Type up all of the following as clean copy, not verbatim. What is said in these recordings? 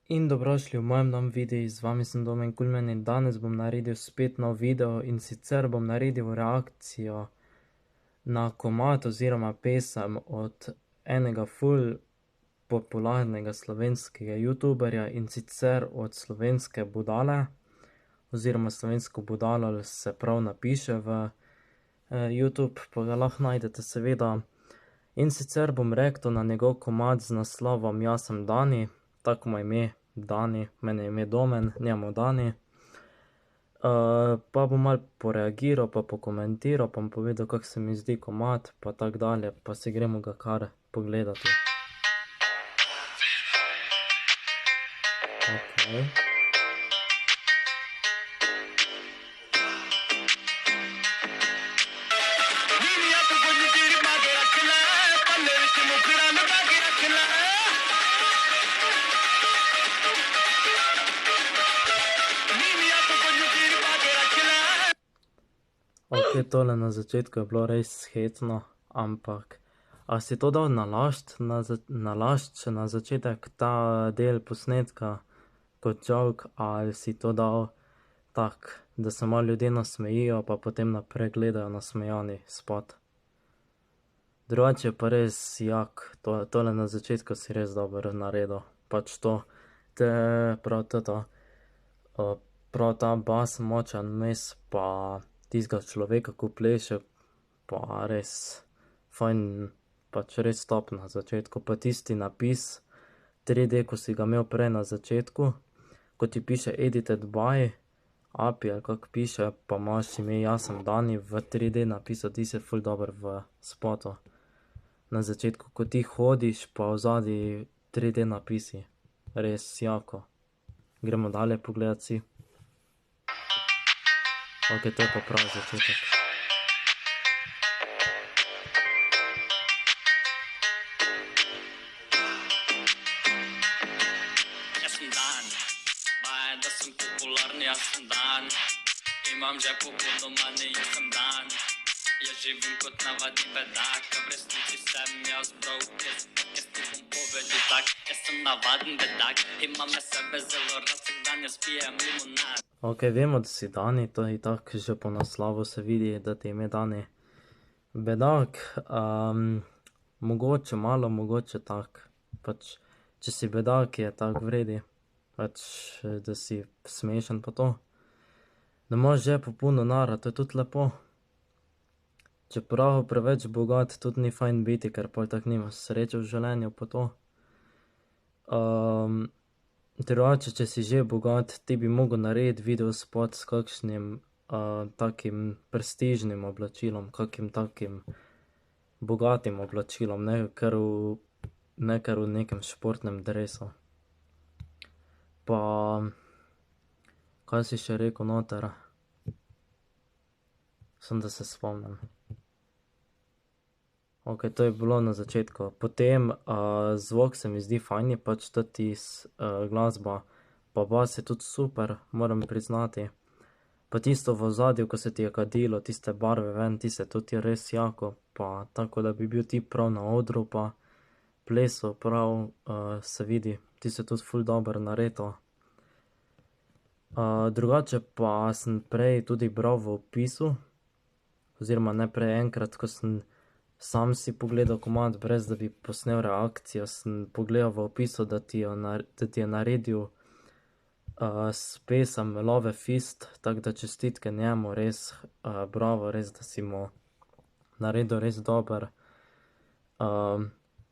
In dobrošli v mojem novem videu, z vami sem Domen Kulmen in danes bom naredil spet nov video in sicer bom naredil reakcijo na komad oziroma pesem od enega ful popularnega slovenskega youtuberja in sicer od Slovenske Budale oziroma Slovensko Budalo se prav napiše v YouTube, pa ga lahko najdete seveda. In sicer bom reaktal na njegov komad z naslovom Jaz sem Dani, tako mu ime Dani, meni je ime Domen, njemu Dani. Pa bom malo poreagiral, pa pokomentiral, pa bom povedal, kako se mi zdi komad, pa tako dalje, pa si gremo ga kar pogledati. Okej. Ok, tole na začetku je bilo res hecno, ampak a si to dal nalašč še na začetek ta del posnetka kot joke, ali si to dal tak, da se malo ljudje nasmejijo, pa potem naprej gledajo nasmejani spot. Drugače je pa res jak, tole na začetku si res dobro naredil, pač to, prav ta bas močan vmes, pa tistega človeka, ko pleše, pa res fajn, pač res top na začetku, pa tisti napis 3D, ko si ga imel prej na začetku, ko ti piše edited by API, ali kako piše, pa imaš ime Jaz sem Dani v 3D napisu, ti se ful dobro v spotu. Na začetku, ko ti hodiš, pa odzadaj 3D napisi, res jako. Gremo dalje pogledat si. Ok, to je pa prav začetek. Jaz sem Dan, baje, da sem popularni, jaz sem Dan. Imam že popolnomani, jaz sem Dan. Jaz živim kot navadni bedak, a v resnici sem jaz bro, jaz ti bom povedal tak. Jaz sem navaden bedak, imam na sebe zelo rad, vsak dan jaz pijem limonad. Ok, vemo, da si Dani, to je itak že po naslovu se vidi, da ti je ime Dani. Bedak, mogoče malo, mogoče tak, pač, če si bedak, je tako v redu, pač, da si smešen pa to. Da imaš v žepu puno denarja, to je tudi lepo. Čeprav preveč bogat tudi ni fajn biti, ker pol tako nimaš sreče v življenju pa to. Drugače, če si že bogat, ti bi mogel narediti videospot s kakšnim takim prestižnim oblačilom, kakim takim bogatim oblačilom, ne kar v nekem športnem dresu. Pa kaj si še rekel noter? Samo da se spomnim. Ok, to je bilo na začetku, potem zvok se mi zdi fajn, pač toti glasba, pa bas je tudi super, moram priznati. Pa tisto v ozadju, ko se ti je kadilo, tiste barve ven, tiste tudi je res jako, pa tako da bi bil ti prav na odru, pa plesal prav, se vidi, ti se tudi ful dobro naredil. Drugače pa sem prej tudi bral v opisu, oziroma ne prej enkrat, ko sem sam si pogledal komad, brez da bi posnel reakcijo, sem pogledal v opisu, da ti je naredil pesem Love Fist, tako da čestitke njemu, res bravo, res, da si mu naredil res dober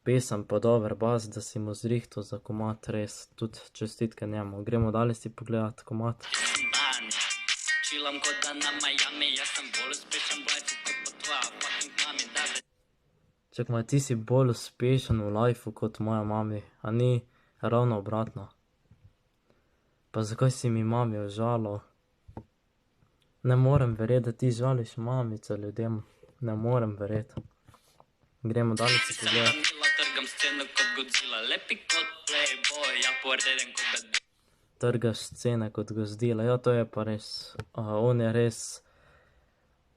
pesem pa dober bas, da si mu zrihtal za komad, res, tudi čestitke njemu. Gremo dalje si pogledat komad. Jaz sem Dan, chillam kot da na Miami, jaz sem bolj uspešen bajci kot pa tvoja fucking mami, da že. Čakaj, ti si bolj uspešen v lifeu kot moja mami, a ni ravno obratno? Pa zakaj si mi mami užalil? Ne morem verjeti, da ti žališ mamico ljudem, ne morem verjeti. Gremo dalje si pogledat. Trgam sceno kot Godzilla, lepi kot Playboy, ja poreden kot bed. Trgaš scene kot Godzilla, ja, to je pa res, on je res,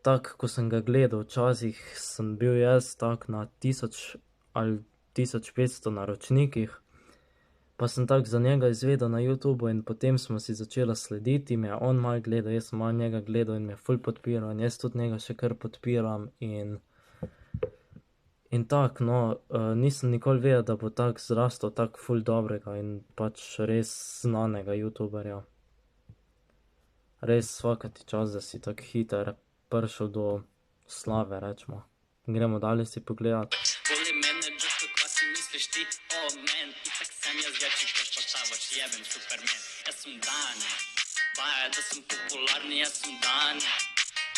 tak, ko sem ga gledal, včasih sem bil jaz tak na 1000 ali 1500 naročnikih, Pa sem tako za njega izvedel na YouTubeu in potem smo si začela slediti, me je on malo gledal, jaz sem malo njega gledal in me je ful podpiral in jaz tudi njega še kar podpiram in tako, no, nisem nikoli vedel, da bo tako zrastel tako ful dobrega in pač res znanega YouTuberja. Res svaka ti čas, da si tako hiter prišel do slave, rečemo. Gremo dalje si pogledat. Voli menedžer, kako si misliš ti, men, itak sem jaz večji, kot pa ta vaš jeben Superman. Jaz sem Dan, baje, da sem popularni, jaz sem Dan.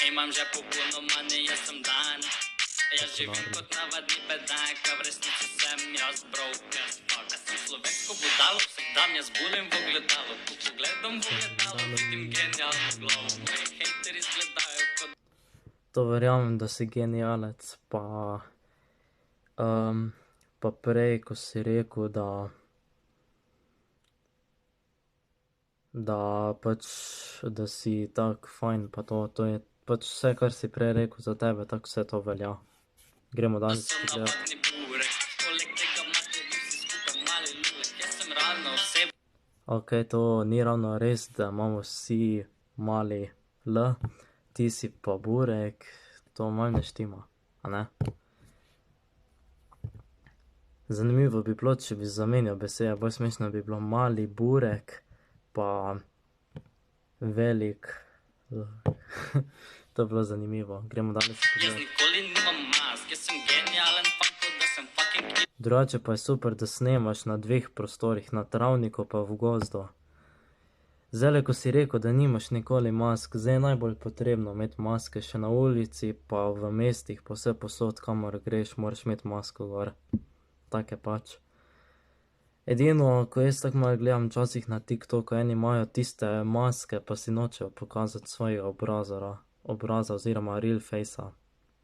Imam že puno money, jaz sem Dan. Jaz živim kot navadni bedak, a v resnici sem jaz broke as fuck. A sem slovensko budalo, vsak dan jaz bulim v ogledalo. Ko pogledam v ogledalo, vidim genialno glavo. Moji hejteri izgledajo kot... To verjamem, da si genialec, pa prej, ko si rekel, da si tak fajn, pa to je pač vse, kar si prej rekel za tebe, tako vse to velja. Gremo dalje si pogledat. Ok, to ni ravno res, da imamo vsi mali L, ti si pa burek, to malo ne štima, a ne? Zanimivo bi bilo, če bi zamenjal besede, bolj smešno bi bilo mali burek, pa velik L. To je bilo zanimivo, gremo dalje si pogledat. Drugače pa je super, da snemaš na dveh prostorih, na travniku pa v gozdu. Zdajle, ko si rekel, da nimaš nikoli mask, zdaj je najbolj potrebno imeti maske še na ulici, pa v mestih, pa vse posod, kamor greš, moraš imeti masko gor. Tak je pač. Edino, ko jaz tako malo gledam včasih na TikToku, eni imajo tiste maske, pa si nočejo pokazati svojega obraza oziroma real facea.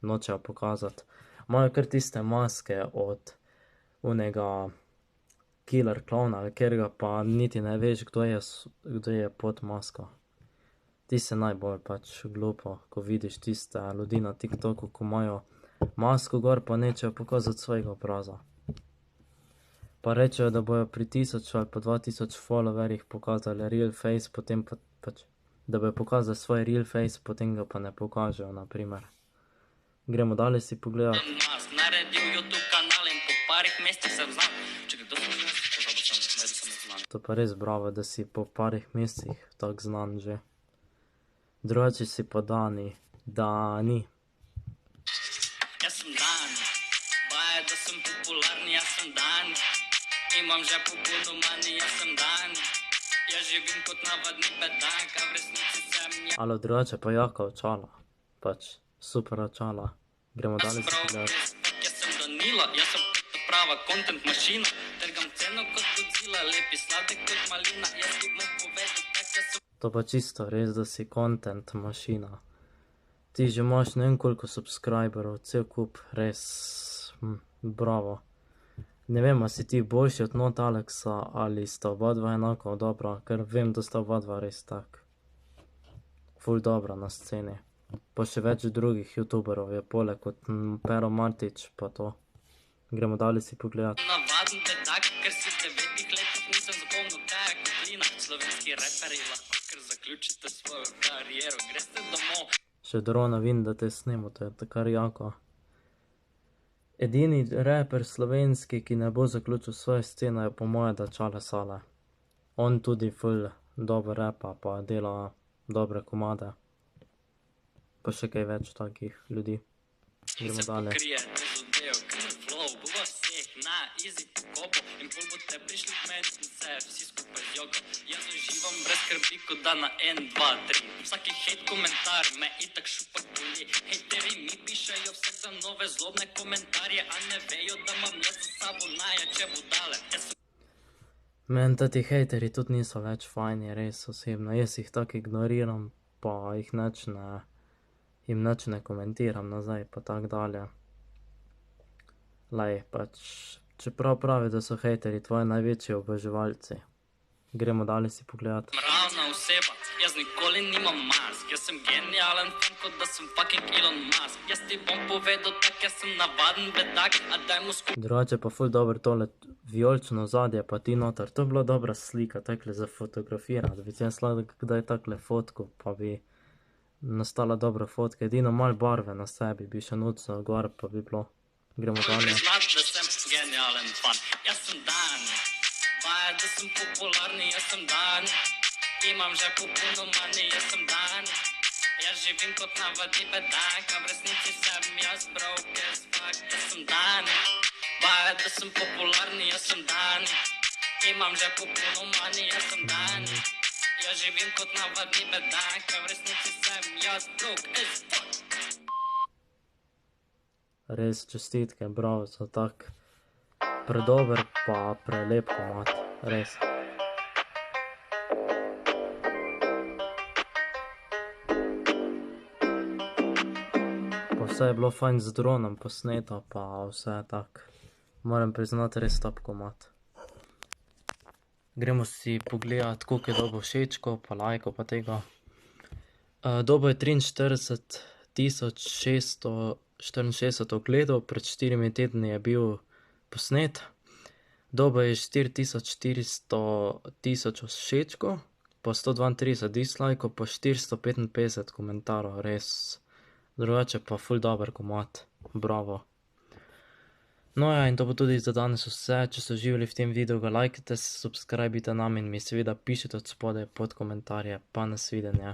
Nočejo pokazati. Imajo kar tiste maske od unega killer clowna, ker ga pa niti ne veš, kdo je pod masko. Ti se najbolj pač glupo, ko vidiš tiste ljudi na TikToku, ko imajo masko gor, pa nečejo pokazati svojega obraza. Pa rečejo, da bojo pri 1000 ali pa 2000 followerjih pokazali real face, potem pač, da bojo pokazali svoj real face, potem ga pa ne pokažejo, na primer. Gremo dalje si pogledat. To pa res bravo, da si po parih mesecih tak znan že. Drugače si pa Dani. Jaz sem Dan, baje, da sem popularni, jaz sem Dan. Imam že puno money, jaz sem Dan. Jaz živim kot navadni bedak, a v resnici sem jaz. Ali drugače pa jaka očala. Pač super očala. Gremo dalje si pogledat. Jaz sem Danilo, jaz sem prava content mašina. Trgam ceno kot Godzilla, lepi sladek kot malina. Jaz ti bom povedal, tak jaz sem... To pa čisto res, da si content mašina. Ti že imaš ne vem koliko subscriberov, cel kup, res, bravo. Ne vem, a si ti boljši od Not Alexa ali sta oba dva enako dobra, ker vem, da sta oba dva res tak. Ful dobra na sceni. Pa še več drugih youtuberov je poleg kot Pero Martič pa to. Gremo dalje si pogledat. Navaden bedak, ker si v 9 letih nisem zapomnil, kaj je kotlina. Slovenski reperi lahko kar zaključite svojo kariero, greste domov. Še drona vidim, da te snemo, to je kar jako. Edini reper slovenski, ki ne bo zaključil svoje scene, je po moje da Čale Sale. On tudi ful dobro repa, pa dela dobre komade. Pa še kaj več takih ljudi. Gremo dalje. Pokrije, rezodejo, kar flow, bova vseh na easy pokopo. In pol boste prišli k meni in se vsi skupaj zjogo. Jaz uživam brez skrbi, kot da na 1, 2, 3. Vsaki hejt komentar me itak šupak boli. Hejteri mi pišejo vsak dan nove zlobne komentarje, a ne vejo, da imam jaz za sabo najjače budale. Meni tati hejteri tudi niso več fajni, res osebno. Jaz jih tako ignoriram, pa jim nič ne komentiram nazaj, pa tak dalje. Lej, pač, čeprav pravi, da so hejteri tvoji največji oboževalci. Gremo dalje si pogledati. Mravna oseba, jaz nikoli nimam mask. Jaz sem genijalen fan, kot da sem fucking Elon Musk. Jaz ti bom povedal tak, jaz sem navaden bedak, a dajmo skupaj. Drugače pa ful dobro tole vijolično ozadje, pa ti noter. To je bila dobra slika, takle za fotografirati. Bi ti kdaj takle fotko, pa bi nastala dobra fotka. Edino malo barve na sebi bi še nucno gor, pa bi bilo. Gremo dalje. Priznat, da sem genijalen fan. Jaz sem Dan, vaja, da sem popularni, jaz sem Dan. Imam že puno money, jaz sem Dan. Jaz živim kot navadni bedak, a v resnici sem jaz broke as fuck. Jaz sem Dan, vaja, da sem popularni, jaz sem Dan. Imam že puno money, jaz sem Dan. Jaz živim kot navadni bedak, a v resnici sem jaz broke as fuck. Res čestitke, bravo, za tak predober pa prelep komad, res. Pa vse je bilo fajn z dronom posneto, pa vse tak. Moram priznati, res top komad. Gremo si pogledati, koliko je dobo všečko, pa lajko, pa tega. Dobo je 43.664 ogledov, pred 4 tedni je bil posnet. Dobo je 4400 všečko, pa 132 dislajkov, pa 455 komentarov, res. Drugače pa ful dober komad, bravo. No ja, in to bo tudi za danes vse. Če ste uživali v tem videu, ga lajkajte, subscribite nam in mi seveda pišite od spodaj pod komentarje, pa nasvidenje.